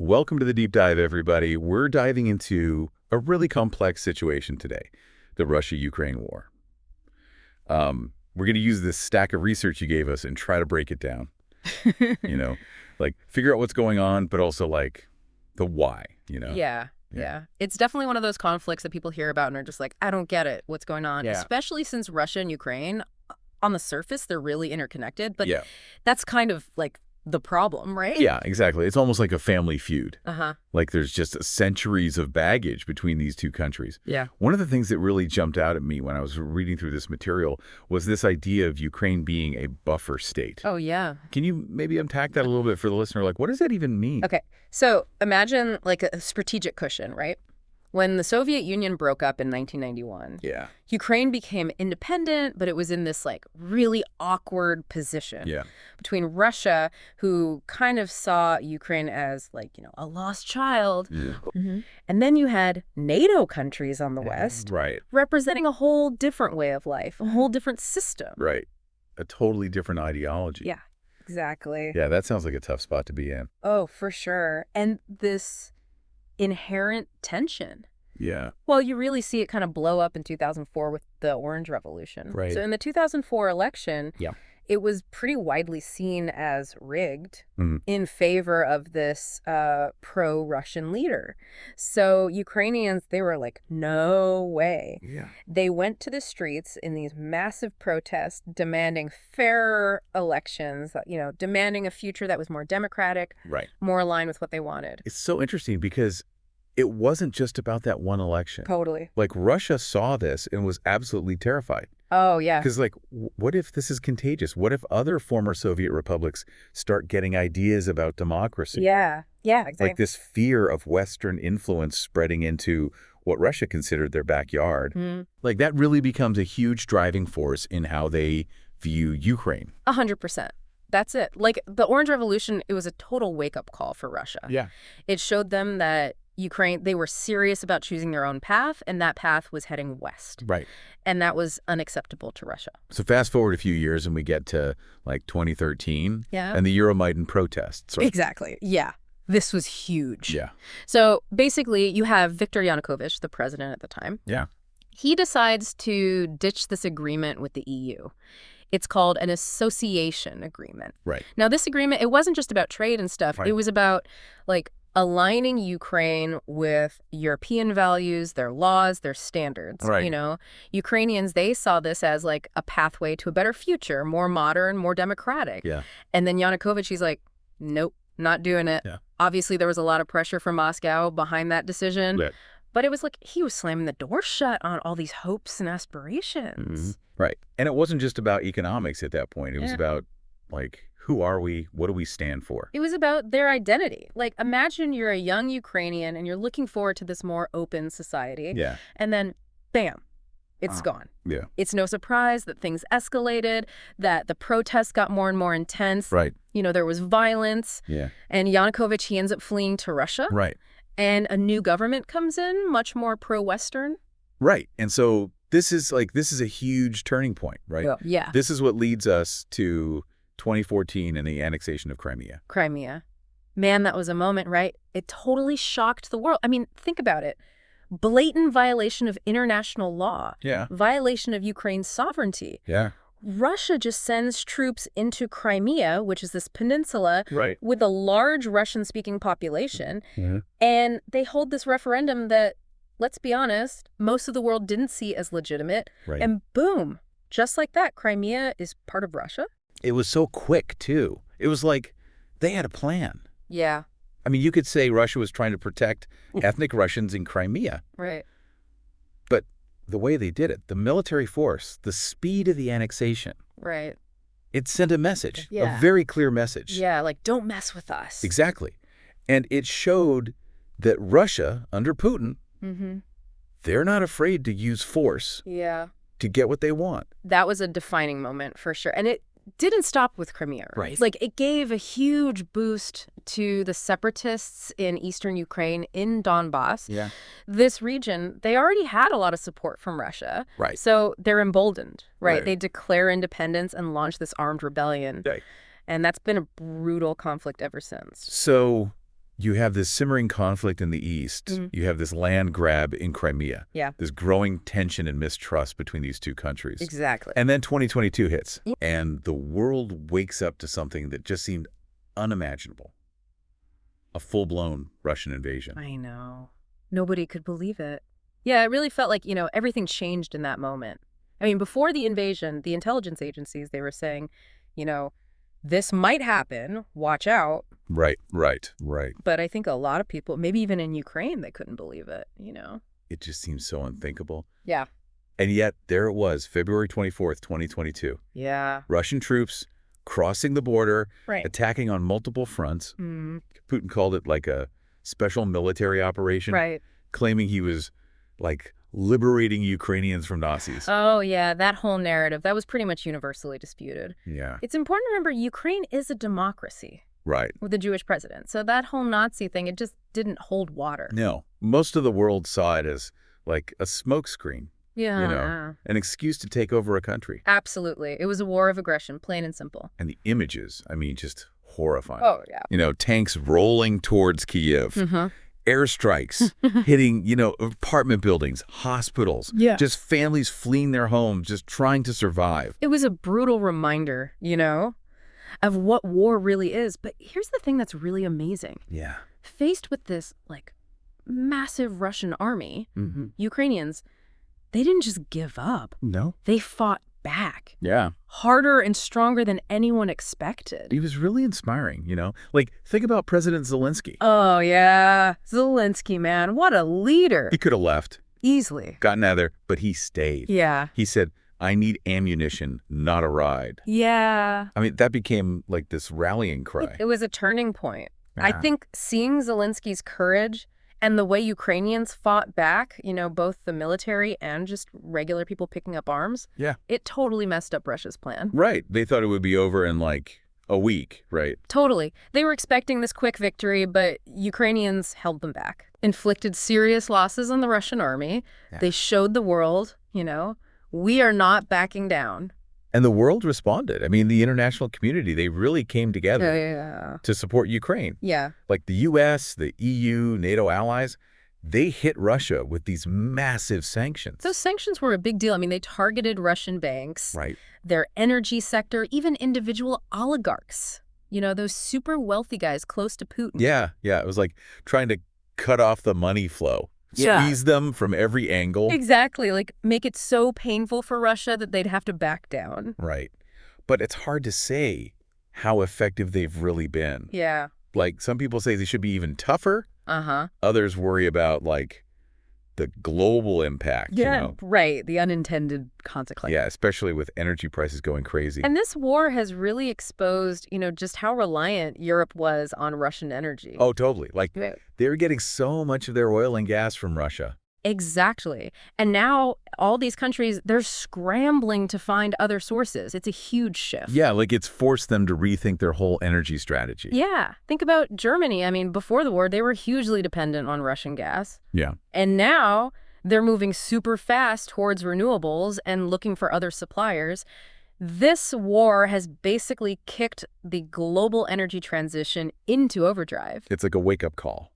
Welcome to the deep dive, everybody. We're diving into a really complex situation today, the Russia-Ukraine war. We're going to use this stack of research you gave us and try to break it down. Like figure out what's going on, but also like the why, Yeah. It's definitely one of those conflicts that people hear about and are just like, I don't get it. What's going on? Yeah. Especially since Russia and Ukraine, on the surface, they're really interconnected. But Yeah. that's kind of like the problem, right? Yeah, exactly. It's almost like a family feud. Uh-huh. Like there's just centuries of baggage between these two countries. Yeah. One of the things that really jumped out at me when I was reading through this material was this idea of Ukraine being a buffer state. Oh, yeah. Can you maybe unpack that a little bit for the listener? Like, what does that even mean? Okay. So imagine like a strategic cushion, right? When the Soviet Union broke up in 1991, Yeah. Ukraine became independent, but it was in this like really awkward position between Russia, who kind of saw Ukraine as like, a lost child. Yeah. And then you had NATO countries on the West Right. representing a whole different way of life, a whole different system. Right. A totally different ideology. Yeah, exactly. Yeah, that sounds like a tough spot to be in. Oh, for sure. And this inherent tension. Yeah. Well, you really see it kind of blow up in 2004 with the Orange Revolution. Right. So in the 2004 election, Yeah. it was pretty widely seen as rigged Mhm. in favor of this pro-Russian leader. So Ukrainians, they were like, no way. Yeah. They went to the streets in these massive protests demanding fairer elections, demanding a future that was more democratic, Right. more aligned with what they wanted. It's so interesting because it wasn't just about that one election. Totally. Like Russia saw this and was absolutely terrified. Oh, yeah. Because like, what if this is contagious? What if other former Soviet republics start getting ideas about democracy? Yeah, exactly. Like this fear of Western influence spreading into what Russia considered their backyard. Like that really becomes a huge driving force in how they view Ukraine. 100%. That's it. Like the Orange Revolution, it was a total wake-up call for Russia. Yeah. It showed them that Ukraine, they were serious about choosing their own path, and that path was heading west. Right. And that was unacceptable to Russia. So fast forward a few years and we get to like 2013 Yeah. and the Euromaidan protests. Right? Exactly. Yeah. This was huge. Yeah. So basically, you have Viktor Yanukovych, the president at the time. Yeah. He decides to ditch this agreement with the EU. It's called an association agreement. Right. Now, this agreement, it wasn't just about trade and stuff. Right. It was about, like, aligning Ukraine with European values, their laws, their standards. Right. Ukrainians, they saw this as, like, a pathway to a better future, more modern, more democratic. Yeah. And then Yanukovych, he's like, nope, not doing it. Yeah. Obviously, there was a lot of pressure from Moscow behind that decision. Yeah. But it was like he was slamming the door shut on all these hopes and aspirations. Right. And it wasn't just about economics at that point. It was about, like, who are we? What do we stand for? It was about their identity. Like, imagine you're a young Ukrainian and you're looking forward to this more open society. Yeah. And then, bam, it's gone. Yeah. It's no surprise that things escalated, that the protests got more and more intense. Right. There was violence. Yeah. And Yanukovych, he ends up fleeing to Russia. Right. And a new government comes in, much more pro-Western. Right. And so this is a huge turning point, right? Yeah. This is what leads us to 2014 and the annexation of Crimea. Crimea. Man, that was a moment, right? It totally shocked the world. I mean, think about it. Blatant violation of international law. Yeah. Violation of Ukraine's sovereignty. Yeah. Russia just sends troops into Crimea, which is this peninsula, Right. with a large Russian-speaking population, and they hold this referendum that, let's be honest, most of the world didn't see as legitimate, Right. and boom, just like that, Crimea is part of Russia. It was so quick, too. It was like they had a plan. Yeah. I mean, you could say Russia was trying to protect ethnic Russians in Crimea. Right. But the way they did it, the military force, the speed of the annexation, Right. it sent a message, Yeah. a very clear message. Yeah, like, don't mess with us. Exactly. And it showed that Russia, under Putin, they're not afraid to use force Yeah. to get what they want. That was a defining moment for sure. And it didn't stop with Crimea. Right. Like, it gave a huge boost to the separatists in eastern Ukraine, in Donbass. Yeah. This region, they already had a lot of support from Russia. Right. So they're emboldened, right? Right. They declare independence and launch this armed rebellion. Right. And that's been a brutal conflict ever since. So You have this simmering conflict in the east. You have this land grab in Crimea. Yeah. This growing tension and mistrust between these two countries. Exactly. And then 2022 hits. And the world wakes up to something that just seemed unimaginable. A full-blown Russian invasion. I know. Nobody could believe it. Yeah, it really felt like, everything changed in that moment. I mean, before the invasion, the intelligence agencies, they were saying, this might happen, watch out. Right. But I think a lot of people, maybe even in Ukraine, they couldn't believe it, It just seems so unthinkable. Yeah. And yet, there it was, February 24th, 2022. Yeah. Russian troops crossing the border, Right. attacking on multiple fronts. Putin called it like a special military operation. Right. Claiming he was, like, liberating Ukrainians from Nazis. Oh, yeah, that whole narrative, that was pretty much universally disputed. Yeah. It's important to remember Ukraine is a democracy. Right. With a Jewish president. So that whole Nazi thing, it just didn't hold water. No. Most of the world saw it as, like, a smokescreen. Yeah. An excuse to take over a country. Absolutely. It was a war of aggression, plain and simple. And the images, I mean, just horrifying. Oh, yeah. Tanks rolling towards Kiev. Airstrikes hitting, apartment buildings, hospitals. Yeah. Just families fleeing their homes, just trying to survive. It was a brutal reminder, of what war really is. But here's the thing that's really amazing. Yeah. Faced with this, massive Russian army, Ukrainians, they didn't just give up. No. They fought back. Yeah. Harder and stronger than anyone expected. He was really inspiring, Like, think about President Zelensky. Oh, yeah. Zelensky, man. What a leader. He could have left. Easily. Gotten out of there, but he stayed. Yeah. He said, I need ammunition, not a ride. Yeah. I mean, that became like this rallying cry. It was a turning point. Yeah. I think seeing Zelensky's courage and the way Ukrainians fought back, both the military and just regular people picking up arms, it totally messed up Russia's plan. Right. They thought it would be over in like a week, right? Totally. They were expecting this quick victory, but Ukrainians held them back, inflicted serious losses on the Russian army. Yeah. They showed the world, we are not backing down. And the world responded. I mean, the international community, they really came together to support Ukraine. Yeah. Like the U.S., the EU, NATO allies, they hit Russia with these massive sanctions. Those sanctions were a big deal. I mean, they targeted Russian banks, right, their energy sector, even individual oligarchs, those super wealthy guys close to Putin. Yeah. It was like trying to cut off the money flow. Squeeze them from every angle. Exactly. Like, make it so painful for Russia that they'd have to back down. Right. But it's hard to say how effective they've really been. Yeah. Like, some people say they should be even tougher. Uh-huh. Others worry about, like, the global impact. Yeah, right. The unintended consequences. Yeah, especially with energy prices going crazy. And this war has really exposed, just how reliant Europe was on Russian energy. Oh, totally. Like, they were getting so much of their oil and gas from Russia. Exactly. And now all these countries, they're scrambling to find other sources. It's a huge shift. Yeah, like it's forced them to rethink their whole energy strategy. Yeah. Think about Germany. I mean, before the war, they were hugely dependent on Russian gas. Yeah. And now they're moving super fast towards renewables and looking for other suppliers. This war has basically kicked the global energy transition into overdrive. It's like a wake-up call.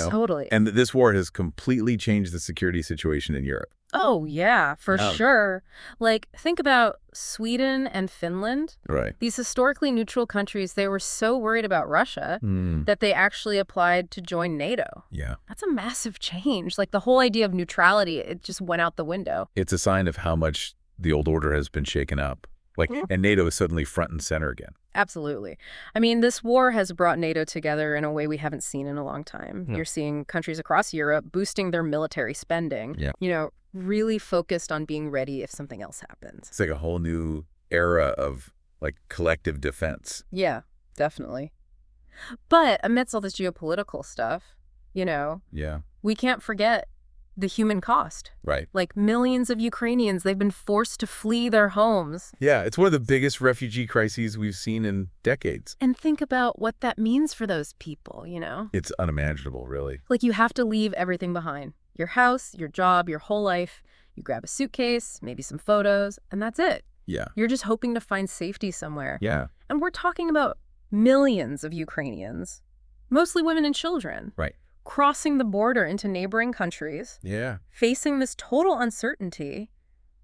Totally. And this war has completely changed the security situation in Europe. Oh, yeah, for sure. Like, think about Sweden and Finland. Right. These historically neutral countries, they were so worried about Russia that they actually applied to join NATO. Yeah. That's a massive change. Like, the whole idea of neutrality, it just went out the window. It's a sign of how much the old order has been shaken up. And NATO is suddenly front and center again. Absolutely. I mean, this war has brought NATO together in a way we haven't seen in a long time. You're seeing countries across Europe boosting their military spending, really focused on being ready if something else happens. It's like a whole new era of, like, collective defense. Yeah, definitely. But amidst all this geopolitical stuff, we can't forget the human cost. Right. Like, millions of Ukrainians, they've been forced to flee their homes. Yeah, it's one of the biggest refugee crises we've seen in decades. And think about what that means for those people, It's unimaginable, really. Like, you have to leave everything behind. Your house, your job, your whole life. You grab a suitcase, maybe some photos, and that's it. Yeah. You're just hoping to find safety somewhere. Yeah. And we're talking about millions of Ukrainians. mostly women and children, Right. crossing the border into neighboring countries, Yeah. facing this total uncertainty,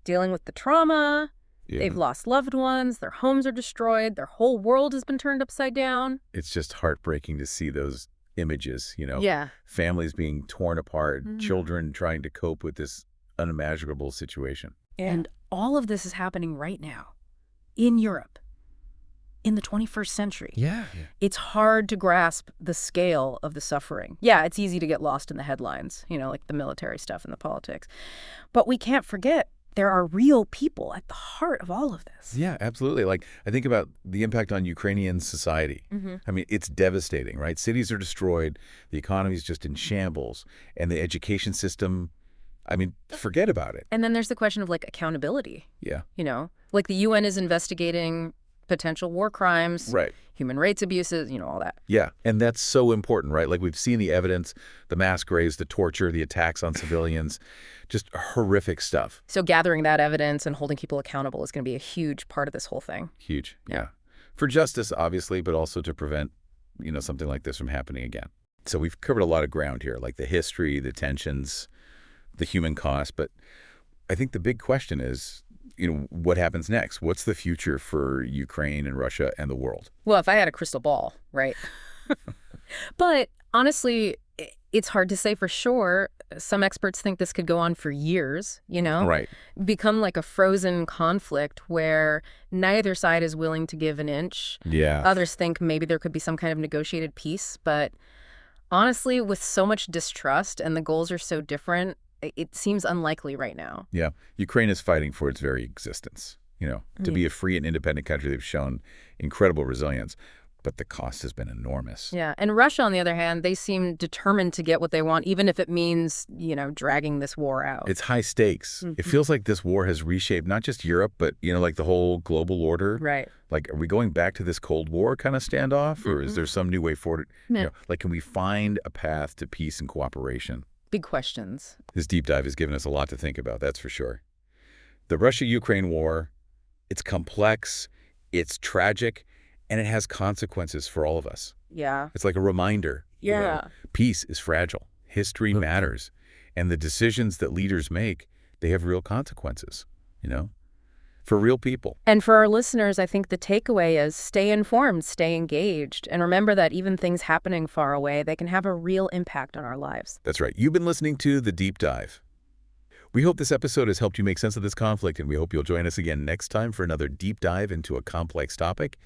dealing with the trauma. Yeah. They've lost loved ones, their homes are destroyed, their whole world has been turned upside down. It's just heartbreaking to see those images, Yeah. families being torn apart, Mhm. children trying to cope with this unimaginable situation. And all of this is happening right now in Europe in the 21st century. Yeah. It's hard to grasp the scale of the suffering. Yeah, it's easy to get lost in the headlines, like the military stuff and the politics. But we can't forget there are real people at the heart of all of this. Yeah, absolutely. Like, I think about the impact on Ukrainian society. I mean, it's devastating, right? Cities are destroyed, the economy is just in shambles, and the education system, I mean, forget about it. And then there's the question of accountability. Yeah. Like the UN is investigating potential war crimes, Right. human rights abuses, all that. Yeah, and that's so important, right? Like, we've seen the evidence, the mass graves, the torture, the attacks on civilians, just horrific stuff. So gathering that evidence and holding people accountable is going to be a huge part of this whole thing. Huge, yeah. For justice, obviously, but also to prevent, something like this from happening again. So we've covered a lot of ground here, like the history, the tensions, the human cost. But I think the big question is, what happens next? What's the future for Ukraine and Russia and the world? Well, if I had a crystal ball, right? But honestly, it's hard to say for sure. Some experts think this could go on for years, Right. become like a frozen conflict where neither side is willing to give an inch. Yeah. Others think maybe there could be some kind of negotiated peace. But honestly, with so much distrust and the goals are so different, it seems unlikely right now. Yeah. Ukraine is fighting for its very existence. To be a free and independent country, they've shown incredible resilience. But the cost has been enormous. Yeah. And Russia, on the other hand, they seem determined to get what they want, even if it means, dragging this war out. It's high stakes. It feels like this war has reshaped not just Europe, but, like the whole global order. Right. Like, are we going back to this Cold War kind of standoff, or is there some new way forward? Can we find a path to peace and cooperation? Big questions. This deep dive has given us a lot to think about, that's for sure. The Russia-Ukraine war, it's complex, it's tragic, and it has consequences for all of us. Yeah. It's like a reminder. Peace is fragile. History matters. And the decisions that leaders make, they have real consequences, for real people. And for our listeners, I think the takeaway is stay informed, stay engaged, and remember that even things happening far away, they can have a real impact on our lives. That's right. You've been listening to The Deep Dive. We hope this episode has helped you make sense of this conflict, and we hope you'll join us again next time for another deep dive into a complex topic.